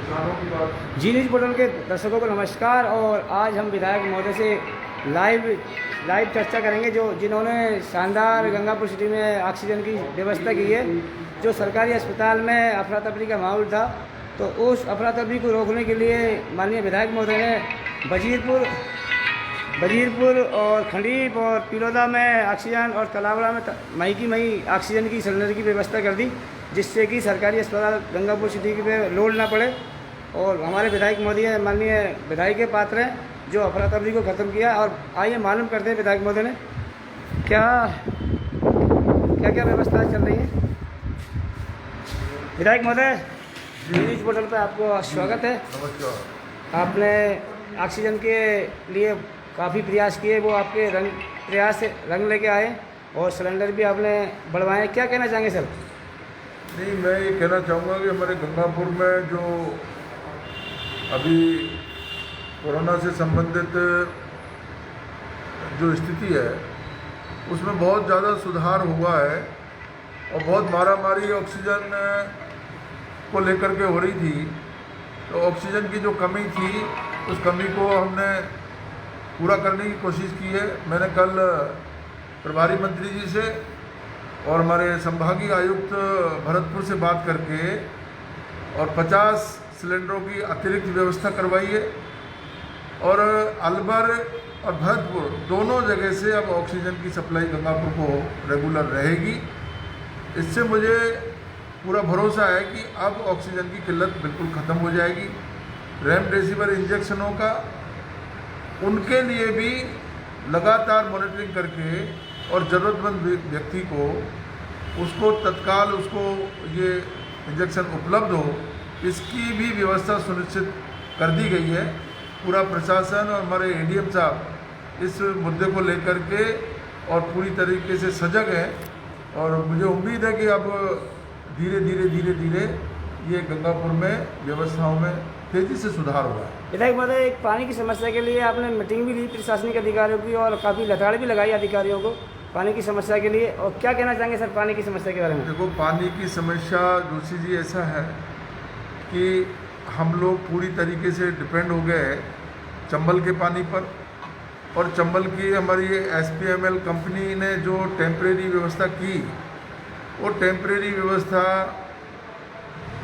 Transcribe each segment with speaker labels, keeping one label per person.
Speaker 1: जी news portal के दर्शकों को नमस्कार। और आज हम विधायक महोदय से लाइव चर्चा करेंगे जिन्होंने शानदार गंगापुर सिटी में ऑक्सीजन की व्यवस्था की है। जो सरकारी अस्पताल में अफरा तफरी का माहौल था, तो उस अफरा तफरी को रोकने के लिए माननीय विधायक महोदय ने वजीरपुर और खंडीप और पिलोदा में ऑक्सीजन और तलावड़ा में मई ऑक्सीजन की सिलेंडर की व्यवस्था कर दी, जिससे कि सरकारी अस्पताल गंगापुर सिटी पे लोड ना पड़े। और हमारे विधायक महोदय माननीय विधायक के पात्र हैं जो अफरा तफरी को ख़त्म किया। और आइए मालूम करते हैं विधायक महोदय ने क्या क्या व्यवस्था चल रही है। विधायक महोदय, न्यूज़ पोर्टल पर आपको स्वागत है।
Speaker 2: नमस्कार।
Speaker 1: आपने ऑक्सीजन के लिए काफ़ी प्रयास किए, वो आपके प्रयास से रंग लेके आए और सिलेंडर भी आपने बढ़वाए। क्या कहना चाहेंगे सर?
Speaker 2: नहीं, मैं ये कहना चाहूँगा कि हमारे गंगापुर में जो अभी कोरोना से संबंधित जो स्थिति है उसमें बहुत ज़्यादा सुधार हुआ है और बहुत मारामारी ऑक्सीजन को लेकर के हो रही थी। तो ऑक्सीजन की जो कमी थी उस कमी को हमने पूरा करने की कोशिश की है। मैंने कल प्रभारी मंत्री जी से और हमारे संभागीय आयुक्त भरतपुर से बात करके और 50 सिलेंडरों की अतिरिक्त व्यवस्था करवाई है। और अलवर और भरतपुर दोनों जगह से अब ऑक्सीजन की सप्लाई गंगापुर को रेगुलर रहेगी। इससे मुझे पूरा भरोसा है कि अब ऑक्सीजन की किल्लत बिल्कुल ख़त्म हो जाएगी। रेमडेसिविर इंजेक्शनों का उनके लिए भी लगातार मॉनिटरिंग करके और ज़रूरतमंद व्यक्ति को उसको तत्काल ये इंजेक्शन उपलब्ध हो, इसकी भी व्यवस्था सुनिश्चित कर दी गई है। पूरा प्रशासन और हमारे एडीएम साहब इस मुद्दे को लेकर के और पूरी तरीके से सजग हैं। और मुझे उम्मीद है कि अब धीरे धीरे ये गंगापुर में व्यवस्थाओं में तेज़ी से सुधार हुआ है।
Speaker 1: विधायक महोदय, एक पानी की समस्या के लिए आपने मीटिंग भी ली प्रशासनिक अधिकारियों की और काफ़ी लताड़ भी लगाई अधिकारियों को पानी की समस्या के लिए। और क्या कहना चाहेंगे सर पानी की समस्या के बारे में?
Speaker 2: देखो, पानी की समस्या जोशी जी ऐसा है कि हम लोग पूरी तरीके से डिपेंड हो गए चंबल के पानी पर। और चंबल की हमारी SPML कंपनी ने जो टेम्परेरी व्यवस्था की, वो टेम्परेरी व्यवस्था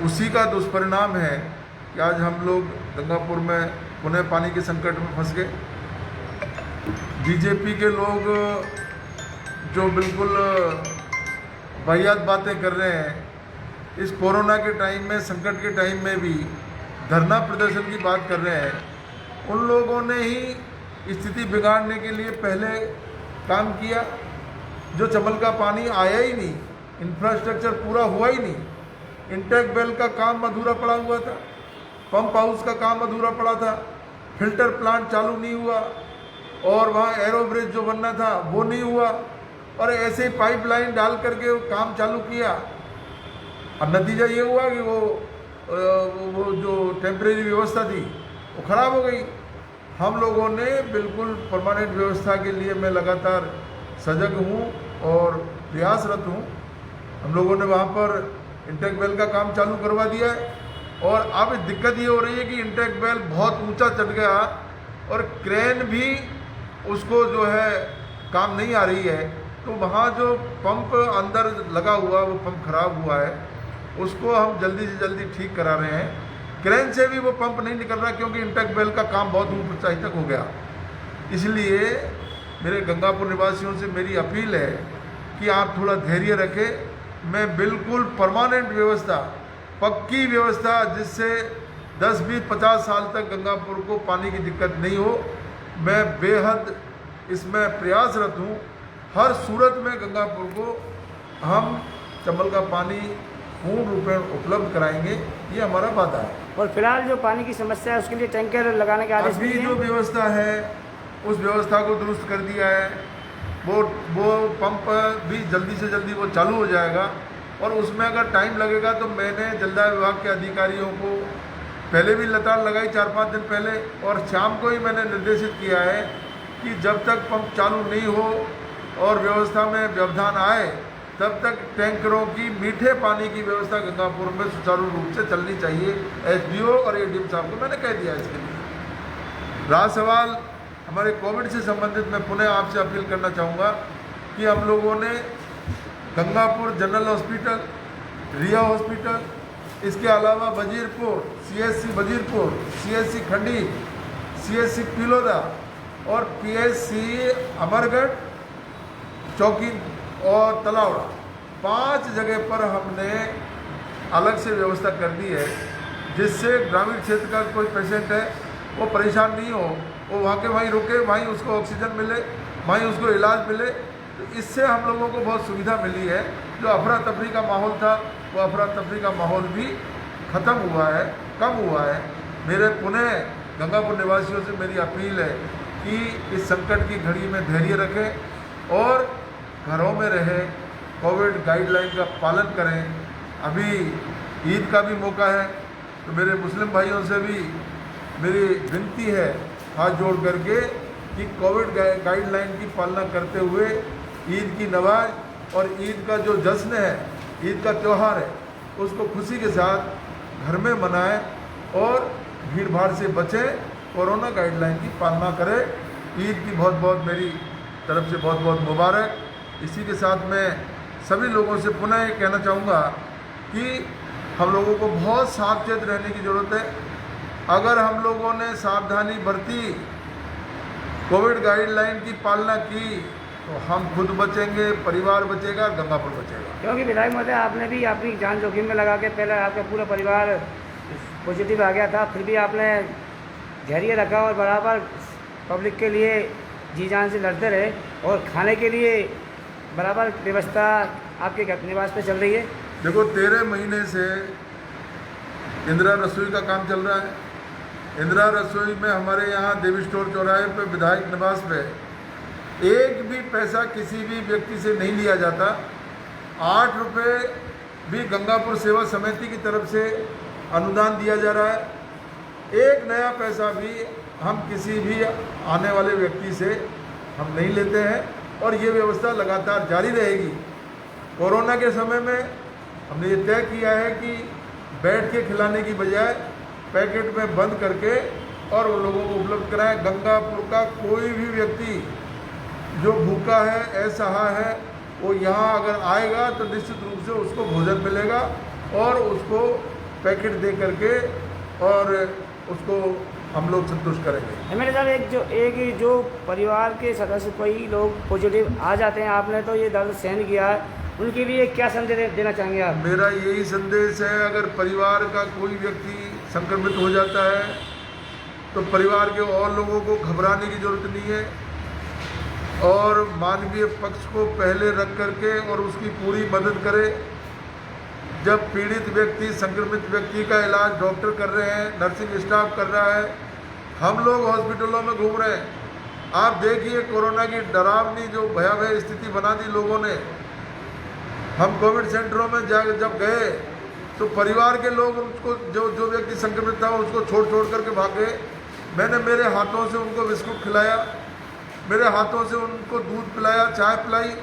Speaker 2: उसी का दुष्परिणाम है कि आज हम लोग गंगापुर में पुनः पानी के संकट में फंस गए। बीजेपी के लोग जो बिल्कुल वाहियात बातें कर रहे हैं, इस कोरोना के टाइम में, संकट के टाइम में भी धरना प्रदर्शन की बात कर रहे हैं। उन लोगों ने ही स्थिति बिगाड़ने के लिए पहले काम किया। जो चंबल का पानी आया ही नहीं, इंफ्रास्ट्रक्चर पूरा हुआ ही नहीं, इंटेक वेल का काम अधूरा पड़ा हुआ था, पंप हाउस का काम अधूरा पड़ा था, फिल्टर प्लांट चालू नहीं हुआ और वहाँ एरो ब्रिज जो बनना था वो नहीं हुआ। और ऐसे पाइपलाइन डाल करके काम चालू किया। अब नतीजा ये हुआ कि वो जो टेम्परेरी व्यवस्था थी वो ख़राब हो गई। हम लोगों ने बिल्कुल परमानेंट व्यवस्था के लिए मैं लगातार सजग हूँ और प्रयासरत हूँ। हम लोगों ने वहाँ पर इंटेक वेल का काम चालू करवा दिया है। और अब दिक्कत ये हो रही है कि इंटेक वेल बहुत ऊंचा चढ़ गया और क्रेन भी उसको जो है काम नहीं आ रही है। तो वहाँ जो पंप अंदर लगा हुआ वो पंप खराब हुआ है, उसको हम जल्दी से जल्दी ठीक करा रहे हैं। क्रेन से भी वो पंप नहीं निकल रहा क्योंकि इंटेक वेल का काम बहुत ऊंचाई तक हो गया। इसलिए मेरे गंगापुर निवासियों से मेरी अपील है कि आप थोड़ा धैर्य रखें। मैं बिल्कुल परमानेंट व्यवस्था, पक्की व्यवस्था, जिससे 10, 20, 50 साल तक गंगापुर को पानी की दिक्कत नहीं हो, मैं बेहद इसमें प्रयासरत हूँ। हर सूरत में गंगापुर को हम चंबल का पानी पूर्ण रूपेण उपलब्ध कराएंगे, ये हमारा वादा है।
Speaker 1: और फिलहाल जो पानी की समस्या है उसके लिए टैंकर लगाने के आदेश
Speaker 2: अभी जो व्यवस्था है उस व्यवस्था को दुरुस्त कर दिया है। वो पंप भी जल्दी से जल्दी वो चालू हो जाएगा। और उसमें अगर टाइम लगेगा तो मैंने जलदाय विभाग के अधिकारियों को पहले भी लताड़ लगाई 4-5 दिन पहले, और शाम को ही मैंने निर्देशित किया है कि जब तक पंप चालू नहीं हो और व्यवस्था में व्यवधान आए तब तक टैंकरों की मीठे पानी की व्यवस्था गंगापुर में सुचारू रूप से चलनी चाहिए। एसडीओ और एडीएम साहब को मैंने कह दिया इसके लिए। रहा सवाल हमारे कोविड से संबंधित, मैं पुनः आपसे अपील करना चाहूँगा कि हम लोगों ने Gangapur general hospital, Riya hospital, इसके अलावा Wazirpur, CSC Wazirpur, CSC Khandi, CSC Piloda और पीएचसी अमरगढ़, चौकी और तलावड़ा, 5 जगह पर हमने अलग से व्यवस्था कर दी है, जिससे ग्रामीण क्षेत्र का कोई पेशेंट है वो परेशान नहीं हो, वो वहाँ के वहीं रुके, वहीं उसको ऑक्सीजन मिले, वहीं उसको इलाज मिले। तो इससे हम लोगों को बहुत सुविधा मिली है। जो अफरा तफरी का माहौल था, वो अफरा तफरी का माहौल भी ख़त्म हुआ है, कम हुआ है। मेरे पुनः गंगापुर निवासियों से मेरी अपील है कि इस संकट की घड़ी में धैर्य रखें और घरों में रहें, कोविड गाइडलाइन का पालन करें। अभी ईद का भी मौका है, तो मेरे मुस्लिम भाइयों से भी मेरी विनती है हाथ जोड़ करके कि कोविड गाइडलाइन की पालना करते हुए ईद की नमाज और ईद का जो जश्न है, ईद का त्यौहार है, उसको खुशी के साथ घर में मनाएं और भीड़ भाड़ से बचें, कोरोना गाइडलाइन की पालना करें। ईद की बहुत बहुत मेरी तरफ से बहुत बहुत मुबारक। इसी के साथ मैं सभी लोगों से पुनः ये कहना चाहूँगा कि हम लोगों को बहुत सावचेत रहने की ज़रूरत है। अगर हम लोगों ने सावधानी बरती, कोविड गाइडलाइन की पालना की, तो हम खुद बचेंगे, परिवार बचेगा, गंगापुर बचेगा।
Speaker 1: क्योंकि विधायक महोदय आपने भी अपनी जान जोखिम में लगा के पहले आपका पूरा परिवार पॉजिटिव आ गया था, फिर भी आपने धैर्य रखा और बराबर पब्लिक के लिए जी जान से लड़ते रहे और खाने के लिए बराबर व्यवस्था आपके निवास पे चल रही है।
Speaker 2: देखो 13 महीने से इंदिरा रसोई का काम चल रहा है। इंदिरा रसोई में हमारे यहाँ देवी स्टोर चौराहे पे विधायक निवास पे एक भी पैसा किसी भी व्यक्ति से नहीं लिया जाता। 8 रुपये भी गंगापुर सेवा समिति की तरफ से अनुदान दिया जा रहा है। एक नया पैसा भी हम किसी भी आने वाले व्यक्ति से हम नहीं लेते हैं और ये व्यवस्था लगातार जारी रहेगी। कोरोना के समय में हमने ये तय किया है कि बैठ के खिलाने की बजाय पैकेट में बंद करके और उन लोगों को उपलब्ध कराएं। गंगापुर का कोई भी व्यक्ति जो भूखा है, असहाय है, वो यहाँ अगर आएगा तो निश्चित रूप से उसको भोजन मिलेगा और उसको पैकेट दे करके और उसको हम लोग संतुष्ट करेंगे।
Speaker 1: मेरे साहब एक जो परिवार के सदस्य कोई लोग पॉजिटिव आ जाते हैं, आपने तो ये दर्द सहन किया है, उनके लिए क्या संदेश देना चाहेंगे आप?
Speaker 2: मेरा यही संदेश है, अगर परिवार का कोई व्यक्ति संक्रमित हो जाता है तो परिवार के और लोगों को घबराने की जरूरत नहीं है और मानवीय पक्ष को पहले रख करके और उसकी पूरी मदद करे। जब पीड़ित व्यक्ति, संक्रमित व्यक्ति का इलाज डॉक्टर कर रहे हैं, नर्सिंग स्टाफ कर रहा है, हम लोग हॉस्पिटलों में घूम रहे हैं। आप देखिए कोरोना की डरावनी जो भयावह स्थिति बना दी लोगों ने। हम कोविड सेंटरों में जब गए तो परिवार के लोग उसको जो व्यक्ति संक्रमित था उसको छोड़ करके भागे। मैंने मेरे हाथों से उनको बिस्कुट खिलाया, मेरे हाथों से उनको दूध पिलाया, चाय पिलाई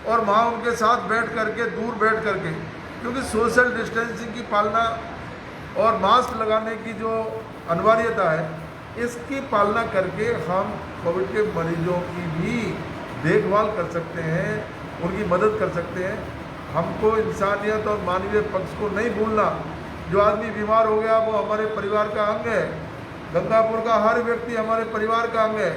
Speaker 2: और वहाँ उनके साथ बैठ करके, दूर बैठ करके, क्योंकि सोशल डिस्टेंसिंग की पालना और मास्क लगाने की जो अनिवार्यता है, इसकी पालना करके हम कोविड के मरीजों की भी देखभाल कर सकते हैं, उनकी मदद कर सकते हैं। हमको इंसानियत और मानवीय पक्ष को नहीं भूलना। जो आदमी बीमार हो गया वो हमारे परिवार का अंग है। गंगापुर का हर व्यक्ति हमारे परिवार का अंग है।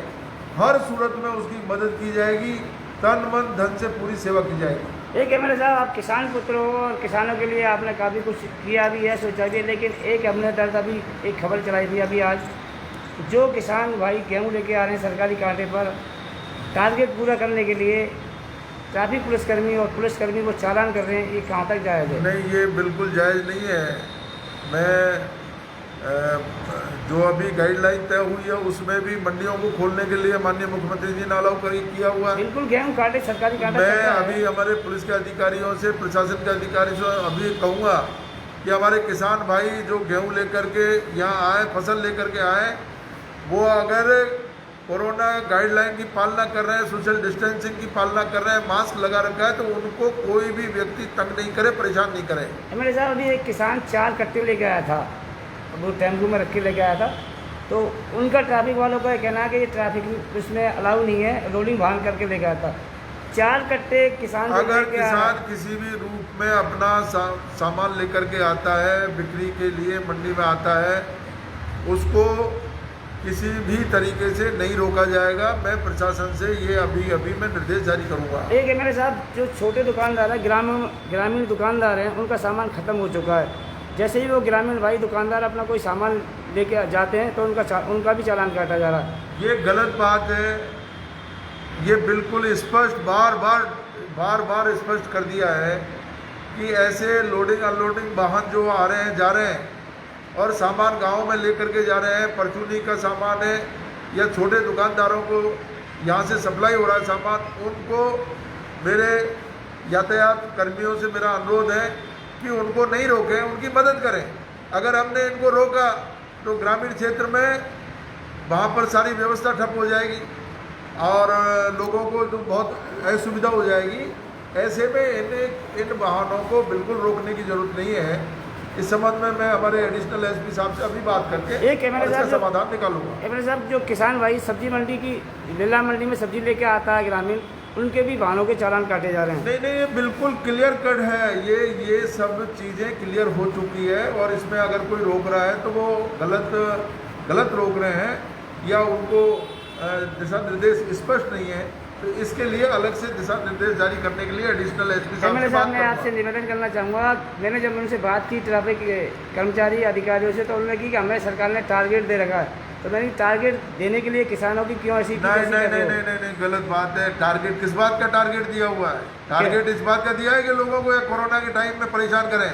Speaker 2: हर सूरत में उसकी मदद की जाएगी, तन मन धन से पूरी सेवा की जाएगी।
Speaker 1: एक है मेरे साहब, आप किसान पुत्र हो और किसानों के लिए आपने काफ़ी कुछ किया भी है, सोचा भी है, लेकिन एक हमने दर्द अभी एक खबर चलाई थी अभी आज, जो किसान भाई गेहूँ लेके आ रहे हैं सरकारी कांटे पर, टारगेट पूरा करने के लिए ट्रैफिक पुलिसकर्मी और पुलिसकर्मी वो चालान कर रहे हैं, ये कहाँ तक जायज़ है?
Speaker 2: नहीं, ये बिल्कुल जायज़ नहीं है। मैं जो अभी गाइडलाइन तय हुई है उसमें भी मंडियों को खोलने के लिए माननीय मुख्यमंत्री जी ने अलाउ किया हुआ है।
Speaker 1: बिल्कुल गेहूँ काटे सरकारी कांटे।
Speaker 2: मैं अभी हमारे पुलिस के अधिकारियों से, प्रशासन के अधिकारियों से अभी कहूँगा कि हमारे किसान भाई जो गेहूँ लेकर के यहाँ आए, फसल लेकर के आए, वो अगर कोरोना गाइडलाइन की पालना कर रहे हैं, सोशल डिस्टेंसिंग की पालना कर रहे हैं, मास्क लगा रखा है, तो उनको कोई भी व्यक्ति तंग नहीं करे, परेशान नहीं करे।
Speaker 1: एमएलए साहब, अभी एक किसान 4 कट्टे लेके आया था, वो टेम्पू में रख के लेके आया था, तो उनका ट्रैफिक वालों का कहना है कि ये ट्रैफिक उसमें अलाउ नहीं है, लोडिंग वाहन करके लेके आया था। 4 कट्टे किसान
Speaker 2: अगर किसान किसी भी रूप में अपना सामान लेकर के आता है, बिक्री के लिए मंडी में आता है, उसको किसी भी तरीके से नहीं रोका जाएगा। मैं प्रशासन से ये अभी मैं निर्देश जारी करूंगा।
Speaker 1: एक एमएलए साहब, जो छोटे दुकानदार हैं, ग्रामीण दुकानदार हैं, उनका सामान ख़त्म हो चुका है। जैसे ही वो ग्रामीण भाई दुकानदार अपना कोई सामान लेके जाते हैं तो उनका भी चालान काटा जा रहा है।
Speaker 2: ये गलत बात है। ये बिल्कुल स्पष्ट बार बार स्पष्ट कर दिया है कि ऐसे लोडिंग अनलोडिंग वाहन जो आ रहे हैं, जा रहे हैं और सामान गांव में लेकर के जा रहे हैं, परचूनी का सामान है या छोटे दुकानदारों को यहाँ से सप्लाई हो रहा है सामान, उनको मेरे यातायात कर्मियों से मेरा अनुरोध है कि उनको नहीं रोकें, उनकी मदद करें। अगर हमने इनको रोका तो ग्रामीण क्षेत्र में वहाँ पर सारी व्यवस्था ठप हो जाएगी और लोगों को तो बहुत असुविधा हो जाएगी। ऐसे में इन वाहनों को बिल्कुल रोकने की जरूरत नहीं है। इस संबंध में मैं हमारे एडिशनल एसपी साहब से अभी बात करके
Speaker 1: एक एमएलए साहब
Speaker 2: समाधान निकालूंगा।
Speaker 1: एमएलए साहब, जो किसान भाई सब्जी मंडी की लीला मंडी में सब्जी लेके आता है ग्रामीण, उनके भी वाहनों के चालान काटे जा रहे हैं।
Speaker 2: नहीं, ये बिल्कुल क्लियर कट है। ये सब चीज़ें क्लियर हो चुकी है और इसमें अगर कोई रोक रहा है तो वो गलत रोक रहे हैं या उनको दिशा निर्देश स्पष्ट नहीं है, तो इसके लिए अलग से दिशा निर्देश जारी करने के लिए एडिशनल एसपी साहब से बात
Speaker 1: मैं आपसे निवेदन करना चाहूँगा। मैंने जब उनसे बात की ट्रैफिक कर्मचारी अधिकारियों से, तो उन्होंने की कि हमें सरकार ने टारगेट दे रखा है, तो मैंने टारगेट देने के लिए किसानों की क्यों ऐसी
Speaker 2: नहीं, गलत बात है। टारगेट किस बात का टारगेट दिया हुआ है? टारगेट इस बात का दिया है कि लोगों को कोरोना के टाइम में परेशान करें।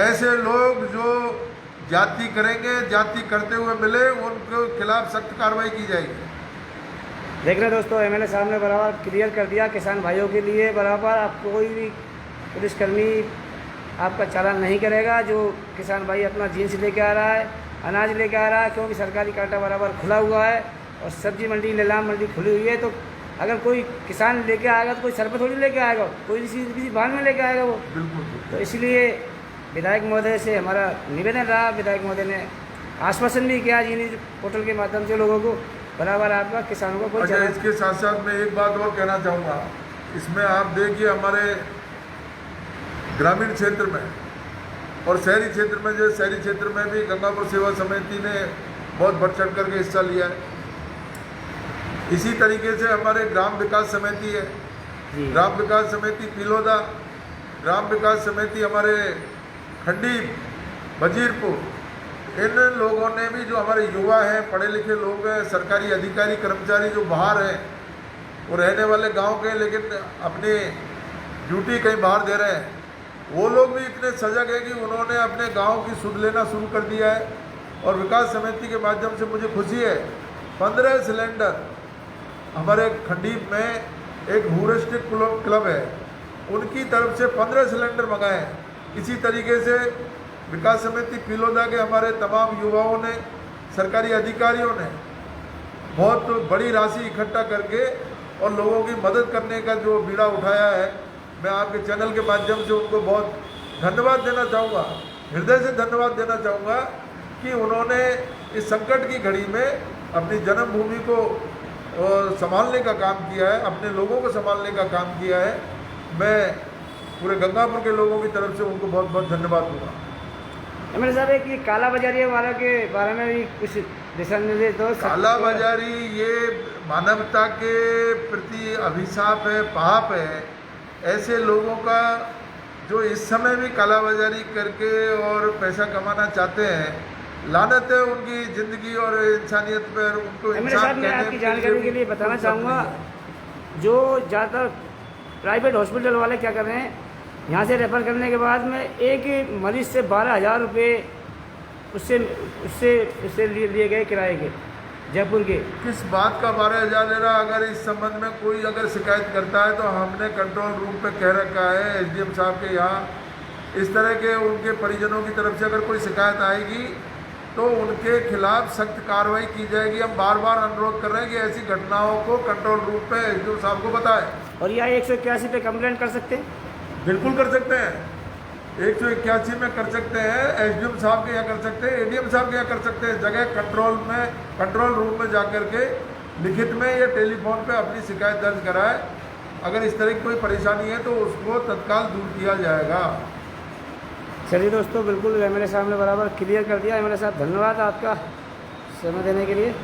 Speaker 2: ऐसे लोग जो जाति करेंगे, जाति करते हुए मिले, उनके खिलाफ सख्त कार्रवाई की जाएगी।
Speaker 1: देख रहे दोस्तों, एमएलए साहब ने बराबर क्लियर कर दिया किसान भाइयों के लिए, बराबर आप कोई भी पुलिसकर्मी आपका चालान नहीं करेगा जो किसान भाई अपना जीन्स लेके आ रहा है, अनाज लेके आ रहा है, क्योंकि सरकारी कांटा बराबर खुला हुआ है और सब्जी मंडी नीलाम मंडी खुली हुई है। तो अगर कोई किसान लेके आएगा तो कोई सर पर थोड़ी लेके आएगा, कोई किसी वाहन में लेके आएगा वो।
Speaker 2: बिल्कुल।
Speaker 1: तो इसलिए विधायक महोदय से हमारा निवेदन रहा, विधायक महोदय ने आश्वासन भी किया जी पोर्टल के माध्यम से लोगों को बराबर आपका किसानों को कोई।
Speaker 2: अच्छा, इसके साथ साथ मैं एक बात और कहना चाहूँगा। इसमें आप देखिए हमारे ग्रामीण क्षेत्र में और शहरी क्षेत्र में, जो शहरी क्षेत्र में भी गंगापुर सेवा समिति ने बहुत बढ़ चढ़ करके हिस्सा लिया है। इसी तरीके से हमारे ग्राम विकास समिति है, ग्राम विकास समिति पिलोदा, ग्राम विकास समिति हमारे खंडी वजीरपुर, इन लोगों ने भी, जो हमारे युवा हैं, पढ़े लिखे लोग हैं, सरकारी अधिकारी कर्मचारी जो बाहर हैं, वो रहने वाले गांव के लेकिन अपनी ड्यूटी कहीं बाहर दे रहे हैं, वो लोग भी इतने सजग हैं कि उन्होंने अपने गांव की सुध लेना शुरू कर दिया है। और विकास समिति के माध्यम से मुझे खुशी है, 15 सिलेंडर हमारे खंडीप में एक ह्यूरिस्टिक क्लब है, उनकी तरफ से 15 सिलेंडर मंगाए हैं। इसी तरीके से विकास समिति पिलोदा के हमारे तमाम युवाओं ने, सरकारी अधिकारियों ने बहुत बड़ी राशि इकट्ठा करके और लोगों की मदद करने का जो बीड़ा उठाया है, मैं आपके चैनल के माध्यम से उनको बहुत धन्यवाद देना चाहूँगा, हृदय से धन्यवाद देना चाहूँगा कि उन्होंने इस संकट की घड़ी में अपनी जन्मभूमि को संभालने का काम किया है, अपने लोगों को संभालने का काम किया है। मैं पूरे गंगापुर के लोगों की तरफ से उनको बहुत बहुत धन्यवाद दूँगा।
Speaker 1: एमएलए साहब, एक ये काला बाजारी वालों के बारे में भी कुछ दिशा निर्देश दो।
Speaker 2: काला बाजारी ये मानवता के प्रति अभिशाप है, पाप है। ऐसे लोगों का जो इस समय भी काला बाजारी करके और पैसा कमाना चाहते हैं, लानत है उनकी ज़िंदगी और इंसानियत पर। उनको इंसान
Speaker 1: मैं आपकी जानकारी के लिए बताना चाहूँगा, जो ज़्यादातर प्राइवेट हॉस्पिटल वाले क्या कर रहे हैं, यहाँ से रेफर करने के बाद में एक मरीज से 12,000 रुपये उससे लिए गए किराए के, जयपुर के।
Speaker 2: किस बात का 12,000 ले रहा? अगर इस संबंध में कोई अगर शिकायत करता है तो हमने कंट्रोल रूम पे कह रखा है एसडीएम साहब के यहाँ, इस तरह के उनके परिजनों की तरफ से अगर कोई शिकायत आएगी तो उनके खिलाफ सख्त कार्रवाई की जाएगी। हम बार बार अनुरोध कर रहे हैं कि ऐसी घटनाओं को कंट्रोल रूम पे एसडीओ साहब को बताएं।
Speaker 1: और यह 181 पे कंप्लेंट कर सकते हैं?
Speaker 2: बिल्कुल कर सकते हैं, 181 में कर सकते हैं, एसडीएम साहब के यहाँ कर सकते हैं, एडीएम साहब के यहाँ कर सकते हैं। जगह कंट्रोल रूम में जाकर के लिखित में या टेलीफोन पे अपनी शिकायत दर्ज कराए। अगर इस तरह की कोई परेशानी है तो उसको तत्काल दूर किया जाएगा।
Speaker 1: चलिए दोस्तों, बिल्कुल एमएलए साहब ने बराबर क्लियर कर दिया। एमएलए साहब, धन्यवाद आपका समय देने के लिए।